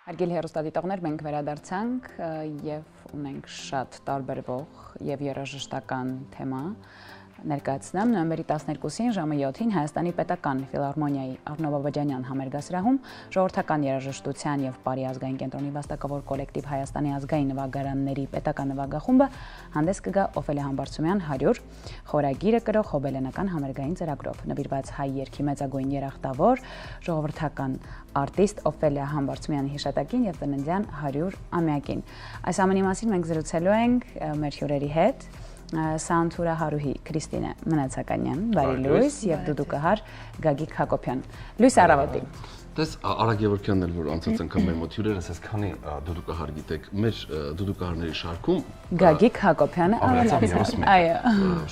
Հարգելի հեռուստադիտողներ, մենք վերադարձանք եւ ունենք շատ տարբերվող եւ երաժշտական թեմա ներկայացնեմ նոյեմբերի 12-ին ժամը 7-ին Հայաստանի Պետական ֆիլհարմոնիայի Արնո Բաբաջանյան համերգասրահում ժողովրդական երաժշտության եւ Պարի ազգային կենտրոնի վաստակավոր կոլեկտիվ Հայաստանի ազգային նվագարանների պետական նվագախումբը հանդես կգա Օֆելիա Համբարձումյան 100 խորագիրը կրող հոբելենական համերգային ծրագրով նվիրված հայ երգի մեծագույն երախտավոր ժողովրդական արտիստ Օֆելիա Համբարձումյանի հիշատակին եւ ծննդյան 100-ամյակին։ Այս ամենի մասին մենք զրուցելու ենք մեր հյուրերի հետ Սանթուրա Հարուհի Քրիստինե Մնացականյան, բարի լույս եւ դուդուկահար Գագիկ Հակոբյան։ Լույս առավոտի։ Դες Արա Գևորգյանն էլ որ անցած անգամ մեր մոտ հյուրեր ասես քանի դուդուկահար գիտեք, մեր դուդուկահարների շարքում Գագիկ Հակոբյանը այո,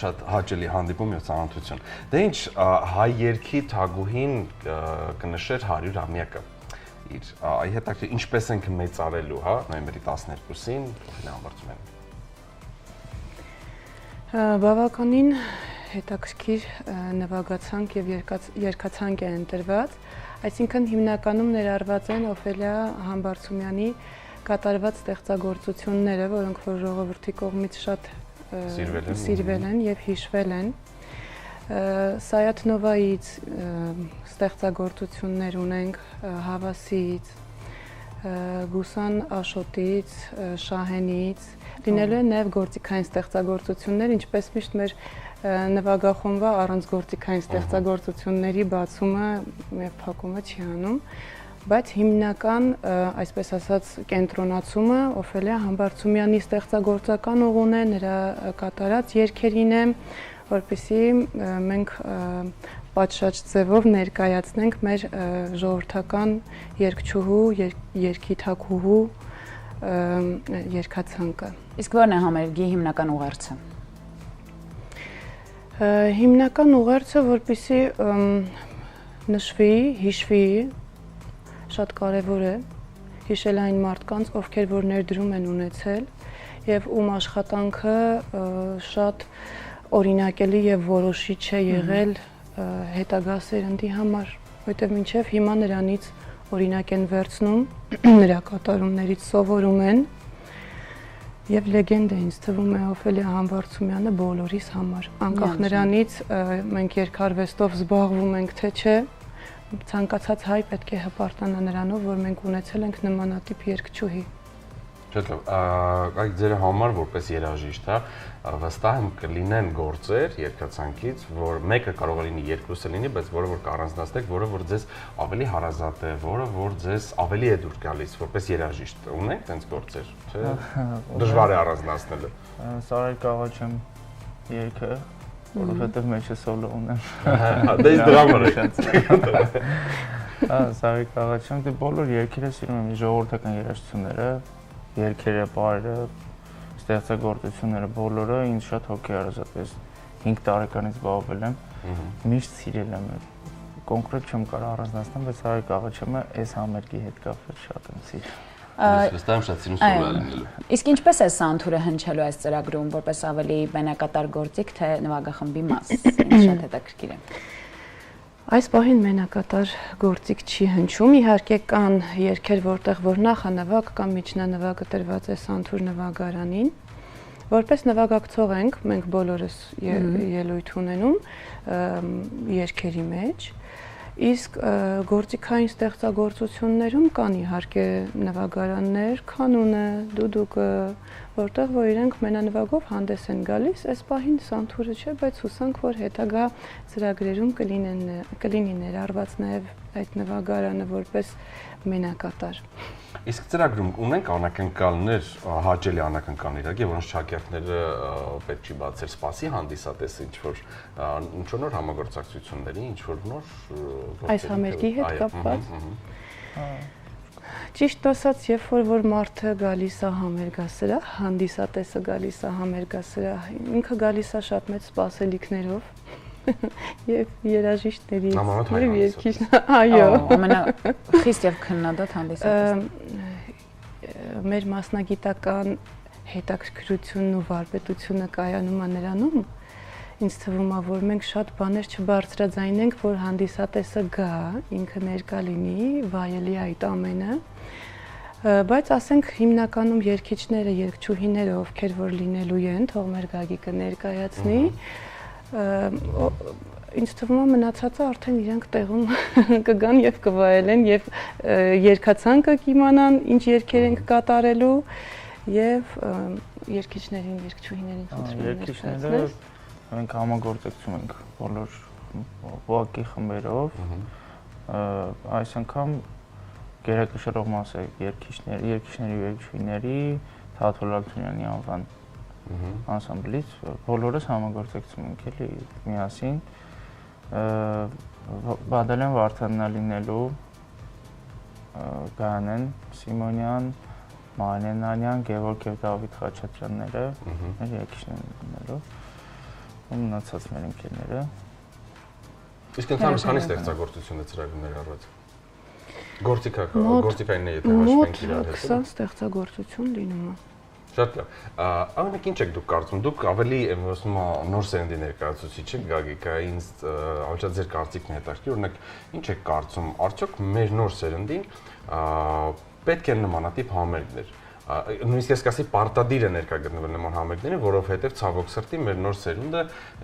շատ հաճելի հանդիպում եւ ծանոթություն։ Դե ինչ հայ երգի թագուհին կնշեր 100-ամյակը։ Իր այ հետաքրքիր ինչպես ենք մեծարելու, հա, նոյեմբերի 12-ին Համբարձումյան։ Բավականին հետաքրքիր նվագացանք եւ երգացանք է ընտրված, այսինքն հիմնականում ներառված են Օֆելիա Համբարձումյանի կատարված ստեղծագործությունները, որոնք որ ժողովրդի կողմից շատ սիրվել են եւ հիշվել են։ Սայաթնովայից ստեղծագործություններ ունենք, Հավասից, Գուսան Աշոտից, Շահենից, լինելու են նաև գործիքային ստեղծագործություններ, ինչպես միշտ մեր նվագախումբը առանց գործիքային ստեղծագործությունների բացումը եւ փակումը չի անում, բայց հիմնական, այսպես ասած, կենտրոնացումը Օֆելիա Համբարձումյանի ստեղծագործական ուղուն է, նրա կատարած երգերին է, որպեսզի մենք պատշաճ ձևով ներկայացնենք մեր ժողովրդական երգչուհու, երգի թագուհու երգացանկը։ Իսկ ո՞րն է համերգի հիմնական ուղերձը։ Հիմնական ուղերձը, որպեսզի նշվի, հիշվի, շատ կարևոր է հիշել այն մարդկանց, ովքեր որ ներդրում են ունեցել եւ ում աշխատանքը շատ օրինակելի եւ որոշիչ է եղել հետագա սերնդի համար, որտեղ մինչև հիմա նրանից օրինակ են վերցնում, նրա կատարումներից սովորում են եւ լեգենդ է ինձ թվում է Օֆելիա Համբարձումյանը բոլորիս համար, անկախ նրանից մենք երկարվեստով զբաղվում ենք թե չէ, ցանկացած հայ պետք է հպարտանա նրանով, որ մենք ունեցել ենք նմանատիպ երգչուհի։ Շատ լավ, այդ ձեր համար որպես երաժիշտ, հա, վստահ եմ կլինեն գործեր երգացանկից, որ մեկը կարող է լինի, երկուսը լինի, բայց որը որ կառանձնացնեք, որը որ ձեզ ավելի հարազատ է, որը որ ձեզ ավելի է դուր գալիս որպես երաժիշտ։ Ունեք տենց գործեր, չէ՞։ Դժվար է առանձնացնելը։ Սարայր Կաղաչյան երգը, որովհետև մեջը սոլո ունեմ։ Դե իսկ դրամը Սարայր Կաղաչյան, դե բոլոր երգերը սիրում եմ, ժողովրդական երաժշտությունները, երգերը, պարերը, ստեղծագործությունները բոլորը ինձ շատ հոգի հարազատ, 5 տարեկանից զբաղվել եմ, միշտ սիրել եմ, կոնկրետ չեմ կարող առանձնացնել, բայց Սարայր Կաղաչյանը այս համերգի հետ կապված շատ եմ սիրում։ Վստահ եմ շատ սիրուն սոլո լինելու։ Իսկ ինչպես է Սանթուրը հնչելու այս ծրագրում, որպես ավելի բենակատար գործիք, թե նվագախմբի մաս, ինձ շատ հետաքրքիր է։ Այս պահին մենակատար գործիք չի հնչում, իհարկե կան երգեր, որտեղ որ նախանվագ կամ միջնանվագը տրված է Սանթուր նվագարանին, որպես նվագակցող ենք, մենք բոլորս ելույթ ունենում երգերի մեջ, իսկ գործիքային ստեղծագործություններում կան իհարկե նվագարաններ, կանոնը, դուդուկը, որտեղ որ իրենք մենանվագով հանդես են գալիս, այս պահին Սանթուրը չէ, բայց հուսանք, որ հետագա ծրագրերում կլինի ներառված նաև այդ նվագարանը որպես մենակատար։ Իսկ ծրագրում ունենք անակնկալներ, հաճելի անակնկալներ, որոնց շակերտները պետք չի բացել, սպասի հանդիսատեսը ինչ-որ նոր համագործակցությունների, ինչ-որ նոր այս համերգի հետ կապված։ Ճիշտ ասած, երբ որ մարդը գալիս է համերգասրահ, հանդիսատեսը գալիս է համերգասրահ, ինքը գալիս է շատ մեծ սպասելիքներով եւ երաժիշտների եւ երգիչների, այո, ամենախիստ եւ քննադատ հանդիսատեսն մեր մասնագիտական հետաքրքրությունն ու վարպետությունը կայանում է նրանում, ինձ թվում է, որ մենք շատ բաներ չբարձրաձայնենք, որ հանդիսատեսը գա, ինքը ներկա լինի, վայելի այդ ամենը, Բայց ասենք հիմնականում երգիչները, երգչուհիները, ովքեր որ լինելու են, թող մեր Գագիկը ներկայացնի, ինձ թվում է մնացածը արդեն իրենք տեղում կգան եւ կվայելեն եւ երգացանկը կիմանան, ինչ երգեր են կատարելու եւ երգիչներին, երգչուհիներին խնդրում եմ ներկայացնել։ Մենք համագործակցում ենք բոլոր ՈՒԱԿ-ի խմբերով, այս անգամ գերակշռող մասը երգիչների ու երգչուհիների Թաթուլ Ալթունյանի անվան անսամբլից բոլորս համագործակցում ենք էլի միասին Բադալյան Վարդանն լինելու Գայանեն Սիմոնյան, Մանենանյան, Գևորգ եւ Դավիթ Խաչատրյանները մեր երգիչներն լինելու ու մնացած մեր ընկերները Իսկ ընդհանուր քանի ստեղծագործություն է ծրագրում ներառված Գործիքային է եթե հաշվենք իրար հետ։ Մոտ 20 ստեղծագործություն լինում է։ Շատ լավ։ Աննեք ինչ եք դուք կարծում։ Դուք ավելի ասում եմ նոր սերնդի ներկայացուցիչ եք Գագիկա, ինձ ավելին ձեր կարծիքն է հետաքրքիր։ Օրինակ ինչ եք կարծում, արդյոք մեր նոր սերնդին պետք է նմանատիպ համերգներ նույնիսկ ես կասեի պարտադիր է ներկա գտնվել նման համերգներին, որովհետև ցավոք սրտի մեր նոր սերունդը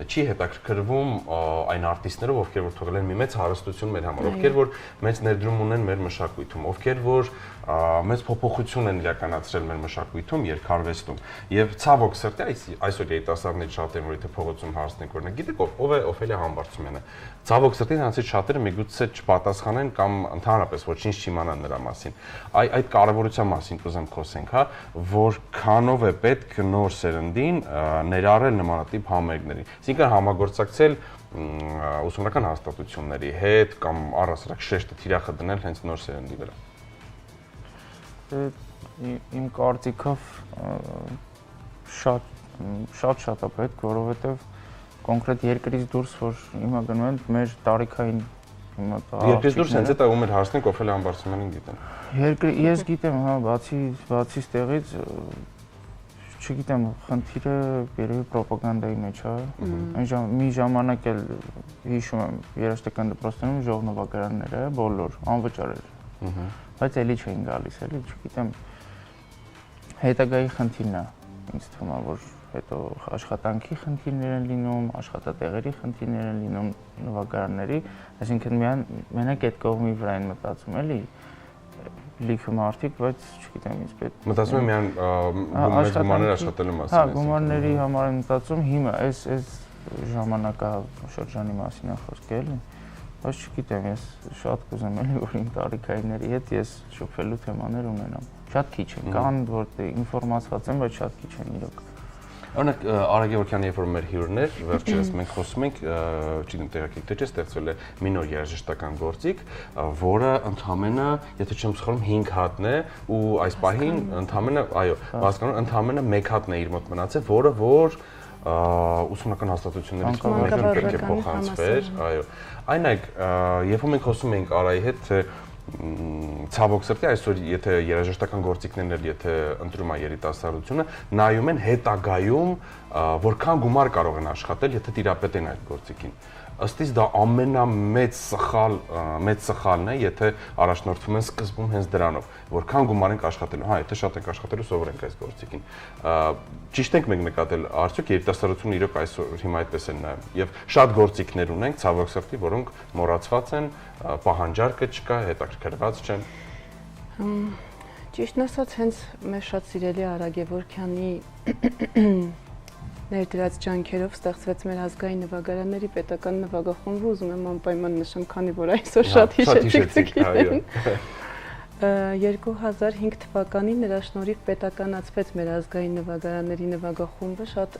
չի հետաքրքրվում այն արտիստներով, ովքեր որ թողել են մի մեծ հարստություն մեր համար, ովքեր որ մեծ ներդրում ունեն մեր մշակույթում, ովքեր որ մեծ փոփոխություն են իրականացրել մեր մշակույթում, երկարվեստում։ Եվ ցավոք սրտի այսօր երիտասարդներից շատերն որ եթե փողոցում հարցնենք օրինակ գիտեք ով է Օֆելիա Համբարձումյանը։ Ցավոք սրտի նրանցից շատերը միգուցե չպատասխանեն կամ ընդհանրապես ոչինչ չիմանան նրա մասին։ Այդ կարևորության մասին կուզեմ խոսենք, հա, որքանով է պետք նոր սերնդին ներառել նմանատիպ համերգների։ Այսինքն համագործակցել ուսումնական հաստատությունների հետ կամ առասարակ շեշտը թիրախը դնել հենց նոր սերնդի վրա։ Իմ կարծիքով շատ է պետք, որովհետև կոնկրետ երկրից դուրս որ հիմա գնում են մեր տարիքային հիմա երկրից դուրս հենց այդ ում էր հասնենք Օֆելիա Համբարձումյանին գիտեմ։ Ես գիտեմ, հա, բացի ստեղից չգիտեմ, խնդիրը երևի ռոպագանդայի մեջ է։ Այն մի ժամանակ էլ հիշում եմ երաժշտական դպրոցներում ժողովնվագարանները բոլոր անվճար էր։ Բայց էլի չէին գալիս, էլի չգիտեմ հետագայի խնդիրն է ինձ թվում է որ հետո աշխատանքի խնդիրներ են լինում, աշխատատեղերի խնդիրներ են լինում նվագարանների, այսինքն մենակ այդ կողմի վրա են մտածում էլի լիքը մարդիկ, բայց չգիտեմ ինձ պետք մտածում եմ միան մեծ գումարներ աշխատելու մասին։ Հա, գումարների համար են մտածում հիմա այս ժամանակաշրջանի մասին է խոսքը էլի։ Բայց չգիտեմ, ես շատ կուզեմ էլի որ իմ տարիքայինների հետ ես շփվելու թեմաներ ունենամ։ Շատ քիչ են, կան որ ինֆորմացված են, բայց շատ քիչ են իրոք։ Օրինակ Արա Գևորգյանը երբ որ մեր հյուրն էր, վերջերս մենք խոսում ենք, չգիտեմ տեղեկեք թե չէ, ստեղծվել է մի նոր երաժշտական գործիք, որը ընդհանրապես, եթե չեմ սխալվում, 5 հատն է ու այս պահին ընդհանրապես, այո, հասկանում, ընդհանրապես 1 հատն է իր մոտ մնացել, որը որ ուսումնական հաստատություններից պետք է փոխանցվեր, այո։ Այնակ, երբ մենք խոսում ենք Արայի հետ, թե ցավոք սրտի այսօր եթե երաժշտական գործիքներն էլ եթե ընտրում է երիտասարդությունը, նայում են հետագայում որքան գումար կարող են աշխատել, եթե տիրապետեն այդ գործիքին։ Ըստ իս դա ամենամեծ սխալն է, եթե առաջնորդվում են սկզբում հենց դրանով, որքան գումար ենք աշխատելու, հա, եթե շատ ենք աշխատելու, սովորենք այս գործիքին։ Ճիշտ ենք մենք նկատել, արդյոք երիտասարդությունը իրոք այսօր հիմա այդպես են նայում, եւ շատ գործիքներ ունենք, ցավոք սրտի, որոնք մոռացված են, պահանջարկը չկա, հետաքրքրված չեն։ Ճիշտն ասած, հենց մեր շատ սիրելի Արա Գևորգյանի ներդրած ջանքերով ստեղծվեց մեր ազգային նվագարանների պետական նվագախումբը, ուզում եմ անպայման նշեմ, քանի որ այսօր շատ հիշեցիք գիտեն։ 2005 թվականին նրա շնորհիվ պետականացվեց մեր ազգային նվագարանների նվագախումբը, շատ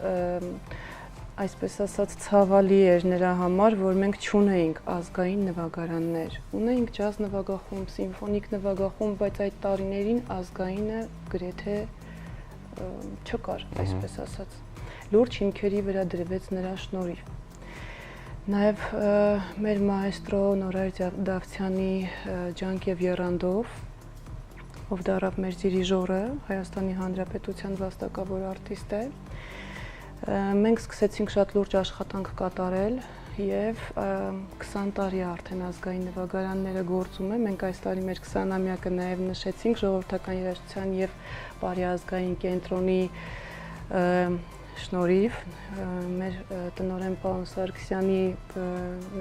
այսպես ասած ցավալի էր նրա համար, որ մենք չունեինք ազգային նվագարաններ։ Ունեինք ջազ նվագախումբ, սիմֆոնիկ նվագախումբ, բայց այդ տարիներին ազգայինը գրեթե չկար, այսպես ասած։ Լուրջ հիմքերի վրա դրվեց նրա շնորհիվ։ Նաև մեր մայստրո Նորայր Դավթյանի ջանք եւ եռանդով, ով դարավ մեր դիրիժորը, Հայաստանի Հանրապետության վաստակավոր արտիստ է, մենք սկսեցինք շատ լուրջ աշխատանք կատարել եւ 20 տարի արդեն ազգային նվագարանները գործում են։ Մենք այս տարի մեր 20-ամյակը նաեւ նշեցինք ժողովրդական երաժշտության եւ բարի ազգային կենտրոնի շնորհիվ մեր տնօրեն պարոն Սարգսյանի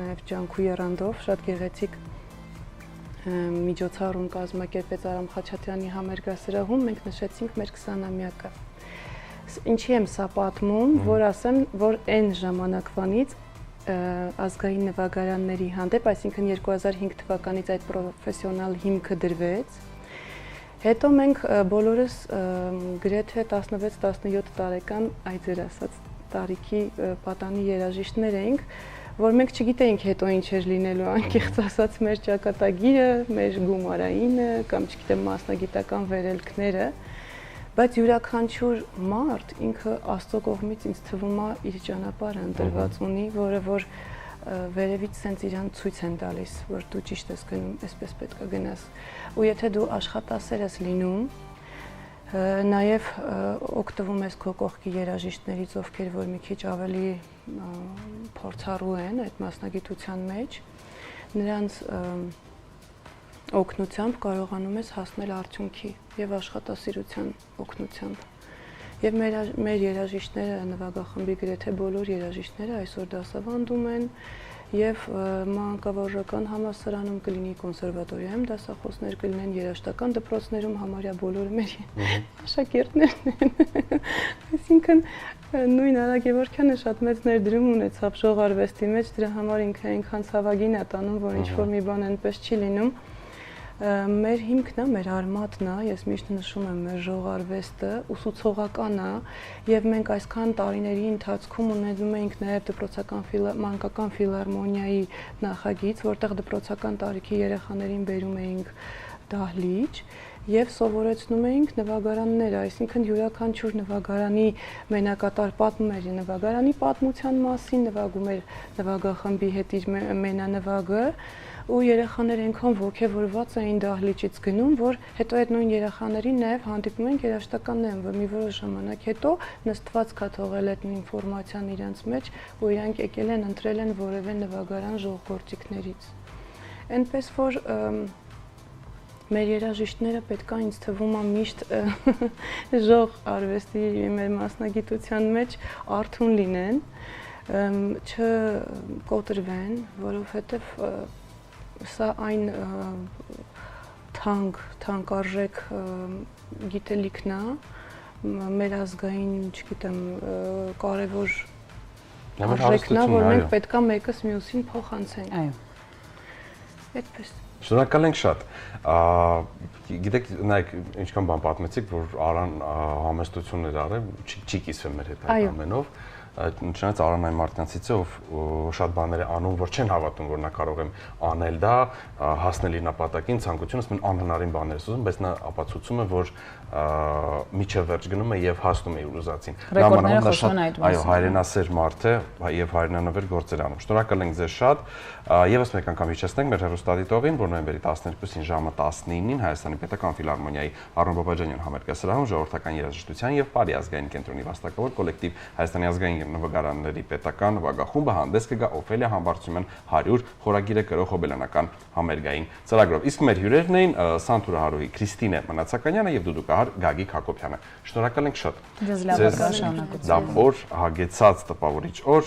նաեւ ջանքու եռանդով շատ գեղեցիկ միջոցառում կազմակերպեց Արամ Խաչատրյանի համերգասրահում, մենք նշեցինք մեր 20-ամյակը։ Ինչի եմ սա պատմում, որ ասեմ, որ այն ժամանակվանից ազգային նվագարանների հանդեպ, այսինքն 2005 թվականից այդ պրոֆեսիոնալ հիմքը դրվեց։ Հետո մենք բոլորս գրեթե 16-17 տարեկան այդ ձեր ասած տարիքի պատանի երաժիշտներ էինք, որ մենք չգիտեինք հետո ինչ էր լինելու, անկեղծ ասած մեր ճակատագիրը, մեր գումարայինը կամ չգիտեմ մասնագիտական վերելքները, բայց յուրաքանչյուր մարդ ինքը Աստծո կողմից ինձ թվում է իր ճանապարհը ընտրված ունի, որը որ վերևից սենց իրան ցույց են տալիս, որ դու ճիշտ ես գնում, այսպես պետք է գնաս։ Ու եթե դու աշխատասեր ես լինում, նաև օգտվում ես քո կողքի երաժիշտներից, ովքեր որ մի քիչ ավելի փորձառու են այդ մասնագիտության մեջ, նրանց օգնությամբ կարողանում ես հասնել արդյունքի եւ աշխատասիրության օգնությամբ։ Եվ մեր երաժիշտները, նվագախմբի գրեթե բոլոր երաժիշտները այսօր դասավանդում են եւ մանկավարժական համալսարանում կլինի, կոնսերվատորիայում դասախոսներ կլինեն, երաժշտական դպրոցներում համարյա բոլորը մեր աշակերտներն են։ Այսինքն նույն Արա Գևորգյանը շատ մեծ ներդրում ունեցավ ժողարվեստի մեջ, դրա համար ինքը այնքան ցավագին է տանում, որ ինչ որ մի բան այնպես չի լինում։ Մեր հիմքն է, մեր արմատն է, ես միշտ նշում եմ, մեր ժողարվեստը ուսուցողական է եւ մենք այսքան տարիների ընթացքում ունենում էինք նաեւ դպրոցական մանկական ֆիլհարմոնիայի նախագիծ, որտեղ դպրոցական տարիքի երեխաներին բերում էինք դահլիճ եւ սովորեցնում էինք նվագարանները, այսինքն յուրաքանչյուր նվագարանի մենակատար պատմում էր նվագարանի պատմության մասին, նվագում էր նվագախմբի հետ իր մենանվագը ու երեխաները այնքան ոգևորված էին դահլիճից գնում, որ հետո այդ նույն երեխաներին նաև հանդիպում են երաժշտականներն, որ մի որոշ ժամանակ հետո նստված կա թողել այդ ինֆորմացիան իրենց մեջ, ու իրանք եկել են ընտրել են որևէ նվագարան ժողգործիկներից։ Այնպես որ մեր երաժիշտները պետք է ինձ թվում է միշտ ժող արվեստի մեր մասնագիտության մեջ արթուն լինեն, չկոտրվեն, որովհետև սա այն թանկարժեք գիտելիքն է, մեր ազգային, չգիտեմ, կարևոր արժեքն է, որ մենք պետք է մեկս մյուսին փոխանցենք։ Այո։ Այդպես։ Շնորհակալ ենք շատ։ Գիտեք, նայեք, ինչքան բան պատմեցիք, որ Արան համեստություն էր արել, չի կիսվել մեր հետ այդ ամենով։ Չնայած Արանային մարդկանցից է, ով շատ բաներ է անում, որ չեն հավատում, որ նա կարող է անել դա, հասնել իր նպատակին, ցանկությունս մեն անհնարին բաներ է ուզում, բայց նա ապացուցում է, որ միջև վերջ գնում է եւ հասնում է իր ուզածին։ Ռեկորդները խոսում են այդ մասին։ Այո, հայրենասեր մարդ է եւ հայրենանվեր գործեր անում։ Շնորհակալ ենք ձեզ շատ։ Եվս մեկ անգամ հիշեցնենք մեր հեռուստադիտողին, որ նոյեմբերի 12-ին ժամը 19-ին Հայաստանի Պետական Ֆիլհարմոնիայի Արոն Բաբաջանյան համերգասրահում ժողովրդական երաժշտության եւ Բարի ազգային կենտրոնի վաստակավոր կոլեկտիվ Հայաստանի ազգային նվագարանների պետական նվագախումբը հանդես կգա Օֆելիա Համբարձումյան 100 խորագիրը կրող հոբելյանական համերգային ծրագրով։ Իսկ մեր հյուրերն էին Սանթուրա Հարուհի, Քրիստինե Մնացականյանը եւ Դուդուկահար Գագիկ Հակոբյանը։ Շնորհակալ ենք շատ։ Ձեզ լավ շարունակություն։ Դա օր հագեցած տպավորիչ օր։